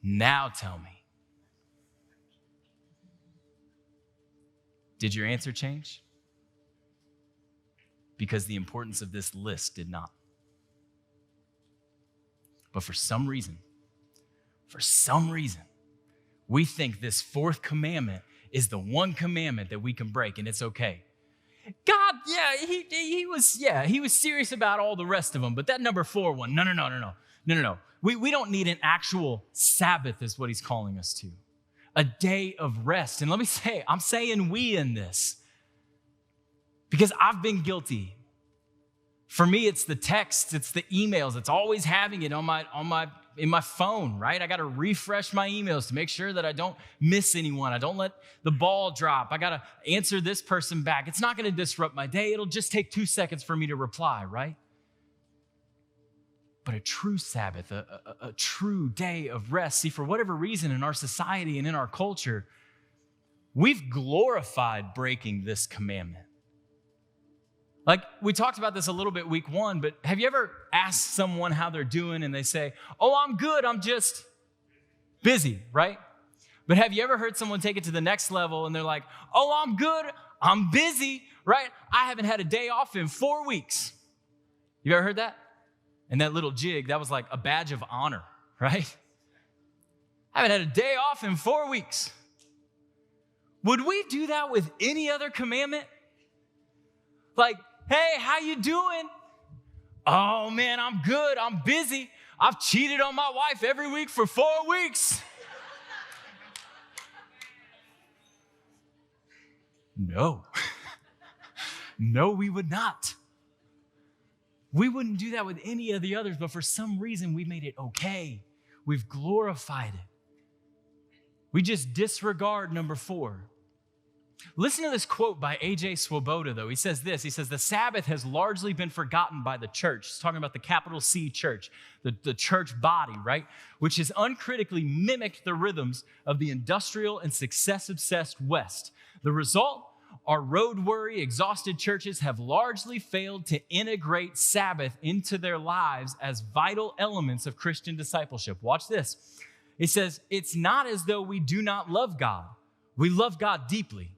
Now tell me, did your answer change? Because the importance of this list did not. But for some reason, we think this fourth commandment is the one commandment that we can break and it's okay. God, he was serious about all the rest of them, but that number 4 one, no. We don't need an actual Sabbath is what he's calling us to. A day of rest. And let me say, I'm saying we in this because I've been guilty. For me, it's the texts, it's the emails. It's always having it in my phone, right? I got to refresh my emails to make sure that I don't miss anyone. I don't let the ball drop. I got to answer this person back. It's not going to disrupt my day. It'll just take 2 seconds for me to reply, right? But a true Sabbath, a true day of rest. See, for whatever reason in our society and in our culture, we've glorified breaking this commandment. Like, we talked about this a little bit week 1, but have you ever asked someone how they're doing and they say, oh, I'm good, I'm just busy, right? But have you ever heard someone take it to the next level and they're like, oh, I'm good, I'm busy, right? I haven't had a day off in 4 weeks. You ever heard that? And that little jig, that was like a badge of honor, right? I haven't had a day off in 4 weeks. Would we do that with any other commandment? Like, hey, how you doing? Oh, man, I'm good. I'm busy. I've cheated on my wife every week for 4 weeks. No. No, we would not. We wouldn't do that with any of the others, but for some reason, we made it okay. We've glorified it. We just disregard number 4. Listen to this quote by A.J. Swoboda, though. He says this. He says, the Sabbath has largely been forgotten by the church. He's talking about the capital C church, the church body, right? Which has uncritically mimicked the rhythms of the industrial and success-obsessed West. The result? Our road-worry, exhausted churches have largely failed to integrate Sabbath into their lives as vital elements of Christian discipleship. Watch this. It says, it's not as though we do not love God. We love God deeply.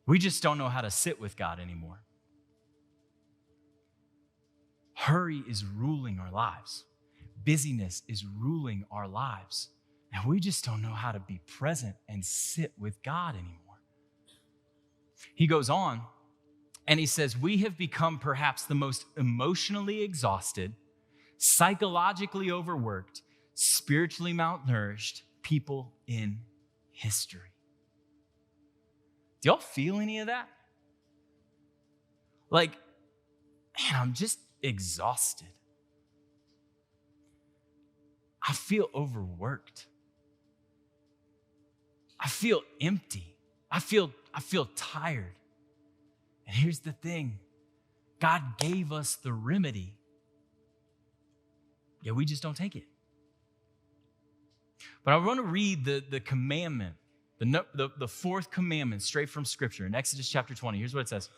We just don't know how to sit with God anymore. Hurry is ruling our lives. Busyness is ruling our lives. And we just don't know how to be present and sit with God anymore. He goes on and he says, we have become perhaps the most emotionally exhausted, psychologically overworked, spiritually malnourished people in history. Do y'all feel any of that? Like, man, I'm just exhausted. I feel overworked. I feel empty. I feel tired. And here's the thing. God gave us the remedy. Yeah, we just don't take it. But I want to read the commandment, the fourth commandment straight from Scripture in Exodus chapter 20. Here's what it says.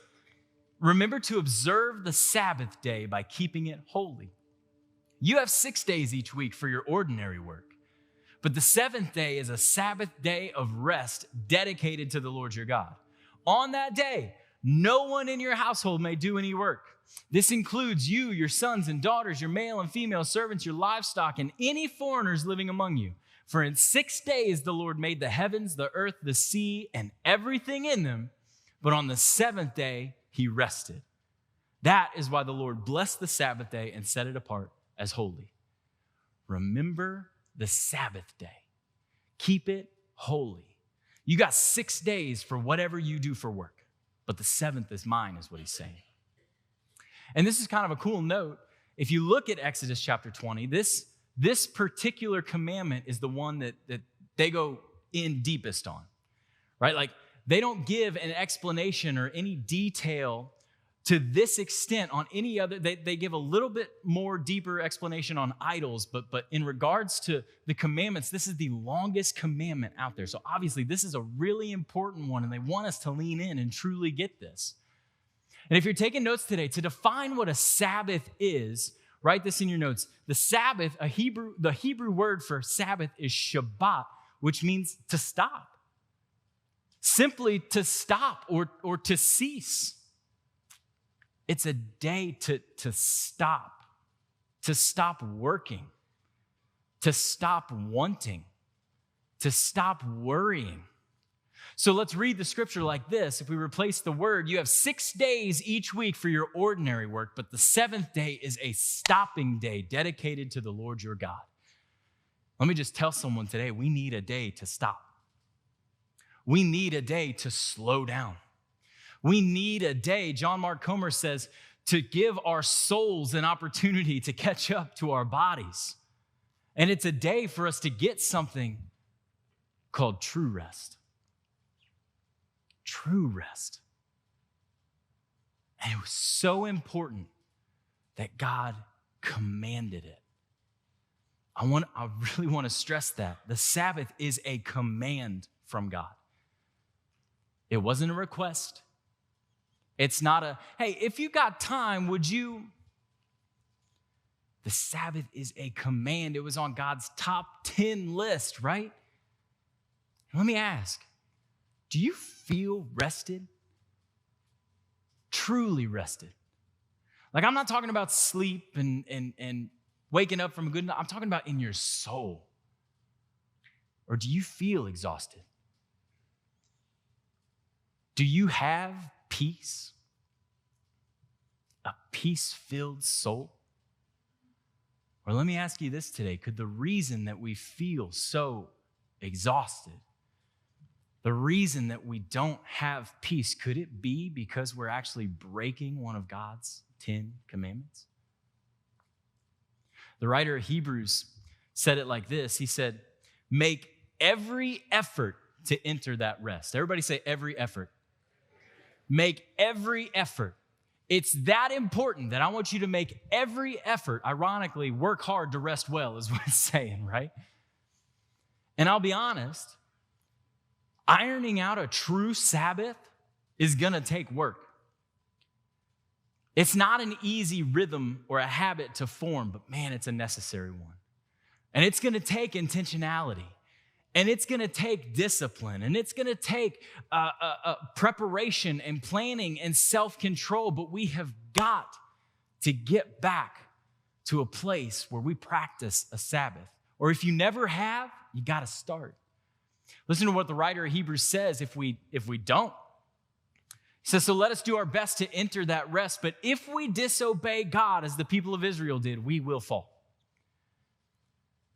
Remember to observe the Sabbath day by keeping it holy. You have 6 days each week for your ordinary work, but the seventh day is a Sabbath day of rest dedicated to the Lord your God. On that day, no one in your household may do any work. This includes you, your sons and daughters, your male and female servants, your livestock, and any foreigners living among you. For in 6 days the Lord made the heavens, the earth, the sea, and everything in them, but on the seventh day he rested. That is why the Lord blessed the Sabbath day and set it apart as holy. Remember the Sabbath day. Keep it holy. You got 6 days for whatever you do for work, but the seventh is mine, is what he's saying. And this is kind of a cool note. If you look at Exodus chapter 20, this particular commandment is the one that they go in deepest on, right? Like, they don't give an explanation or any detail to this extent on any other. They give a little bit more deeper explanation on idols, but in regards to the commandments, this is the longest commandment out there. So obviously this is a really important one, and they want us to lean in and truly get this. And if you're taking notes today, to define what a Sabbath is, Write this in your notes. The Sabbath, the Hebrew word for Sabbath is Shabbat, which means to stop. Simply to stop or to cease. It's a day to stop working, to stop wanting, to stop worrying. So let's read the scripture like this. If we replace the word, you have 6 days each week for your ordinary work, but the seventh day is a stopping day dedicated to the Lord your God. Let me just tell someone today, we need a day to stop. We need a day to slow down. We need a day, John Mark Comer says, to give our souls an opportunity to catch up to our bodies. And it's a day for us to get something called true rest. True rest. And it was so important that God commanded it. I really want to stress that. The Sabbath is a command from God. It wasn't a request. It's not a, hey, if you got time, would you? The Sabbath is a command. It was on God's top 10 list, right? Let me ask, do you feel rested? Truly rested? Like, I'm not talking about sleep and waking up from a good night. I'm talking about in your soul. Or do you feel exhausted? Do you have peace? A peace-filled soul? Or let me ask you this today. Could the reason that we feel so exhausted, the reason that we don't have peace, could it be because we're actually breaking one of God's 10 commandments? The writer of Hebrews said it like this. He said, make every effort to enter that rest. Everybody say every effort. Make every effort. It's that important that I want you to make every effort. Ironically, work hard to rest well is what it's saying, right? And I'll be honest, ironing out a true Sabbath is going to take work. It's not an easy rhythm or a habit to form, but man, it's a necessary one. And it's going to take intentionality. And it's going to take discipline, and it's going to take preparation and planning and self-control, but we have got to get back to a place where we practice a Sabbath. Or if you never have, you got to start. Listen to what the writer of Hebrews says if we don't. He says, so let us do our best to enter that rest, but if we disobey God as the people of Israel did, we will fall.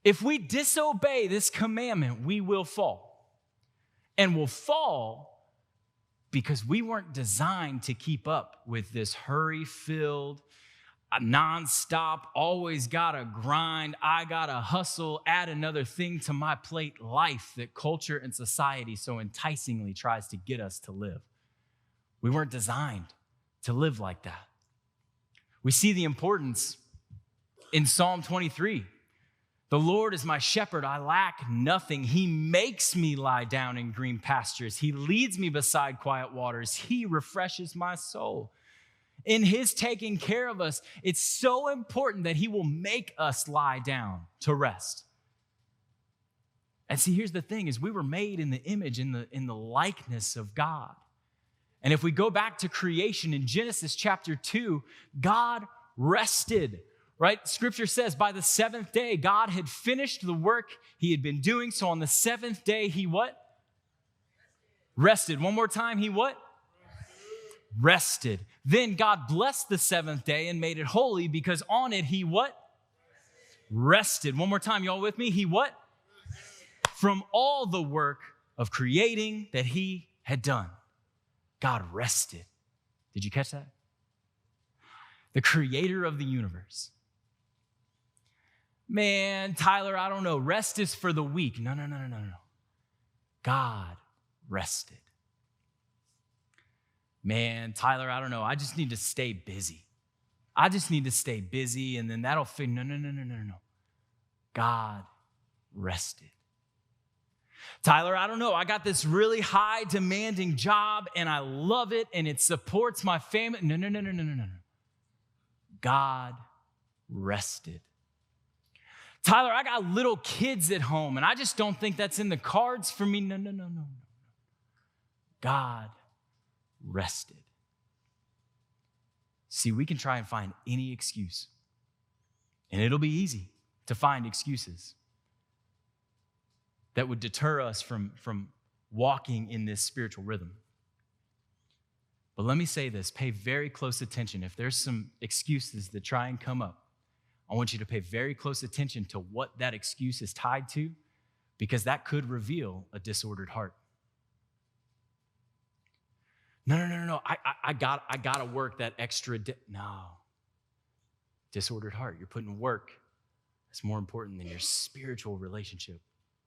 If we disobey this commandment, we will fall. And we'll fall because we weren't designed to keep up with this hurry-filled, nonstop, always gotta grind, I gotta hustle, add another thing to my plate life that culture and society so enticingly tries to get us to live. We weren't designed to live like that. We see the importance in Psalm 23. The Lord is my shepherd, I lack nothing. He makes me lie down in green pastures. He leads me beside quiet waters. He refreshes my soul. In his taking care of us, it's so important that he will make us lie down to rest. And see, here's the thing, is we were made in the image, in the likeness of God. And if we go back to creation in Genesis chapter 2, God rested. Right? Scripture says by the seventh day, God had finished the work he had been doing. So on the seventh day, he what? Rested. One more time, he what? Rested. Then God blessed the seventh day and made it holy because on it, he what? Rested. One more time, y'all with me? He what? From all the work of creating that he had done. God rested. Did you catch that? The creator of the universe. Man, Tyler, I don't know. Rest is for the weak. No. God rested. Man, Tyler, I don't know. I just need to stay busy. I just need to stay busy and then that'll fit. No. God rested. Tyler, I don't know. I got this really high demanding job and I love it and it supports my family. No. God rested. Tyler, I got little kids at home, and I just don't think that's in the cards for me. No. God rested. See, we can try and find any excuse, and it'll be easy to find excuses that would deter us from walking in this spiritual rhythm. But let me say this, pay very close attention. If there's some excuses that try and come up, I want you to pay very close attention to what that excuse is tied to, because that could reveal a disordered heart. No. I gotta work that extra day. No. Disordered heart. You're putting work. That's more important than your spiritual relationship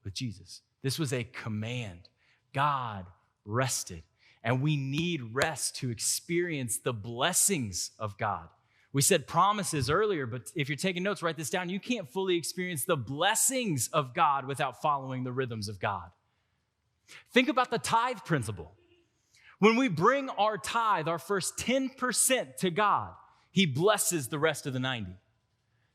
with Jesus. This was a command. God rested. And we need rest to experience the blessings of God. We said promises earlier, but if you're taking notes, write this down. You can't fully experience the blessings of God without following the rhythms of God. Think about the tithe principle. When we bring our tithe, our first 10% to God, He blesses the rest of the 90.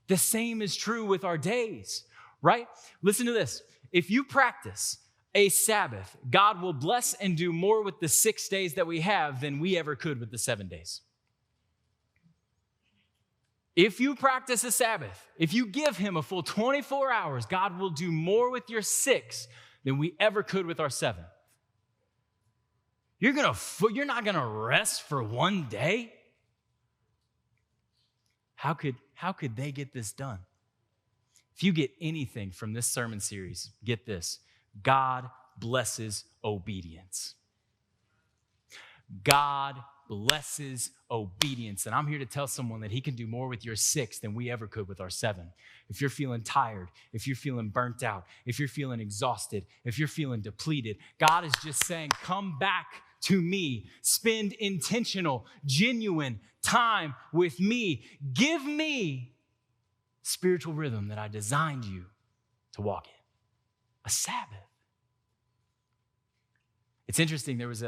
The same is true with our days, right? Listen to this. If you practice a Sabbath, God will bless and do more with the 6 days that we have than we ever could with the 7 days. If you practice a Sabbath, if you give Him a full 24 hours, God will do more with your 6 than we ever could with our 7. You're not gonna rest for one day? How could they get this done? If you get anything from this sermon series, get this. God blesses obedience. God blesses obedience. And I'm here to tell someone that He can do more with your 6 than we ever could with our 7. If you're feeling tired, if you're feeling burnt out, if you're feeling exhausted, if you're feeling depleted, God is just saying, come back to me. Spend intentional, genuine time with me. Give me spiritual rhythm that I designed you to walk in. A Sabbath. It's interesting, there was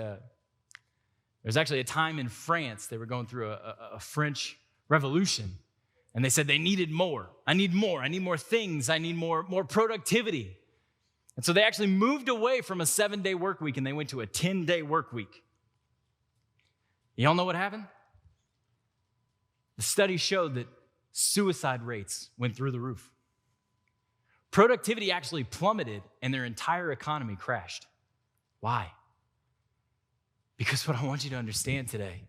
actually a time in France, they were going through a French revolution, and they said they needed more. I need more things, I need more productivity. And so they actually moved away from a 7-day work week and they went to a 10-day work week. Y'all know what happened? The study showed that suicide rates went through the roof. Productivity actually plummeted and their entire economy crashed. Why? Because what I want you to understand today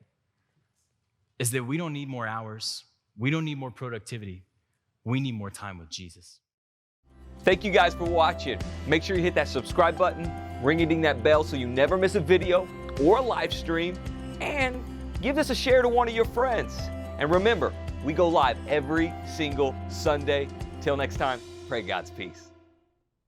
is that we don't need more hours. We don't need more productivity. We need more time with Jesus. Thank you guys for watching. Make sure you hit that subscribe button, ring that bell so you never miss a video or a live stream, and give this a share to one of your friends. And remember, we go live every single Sunday. Till next time, pray God's peace.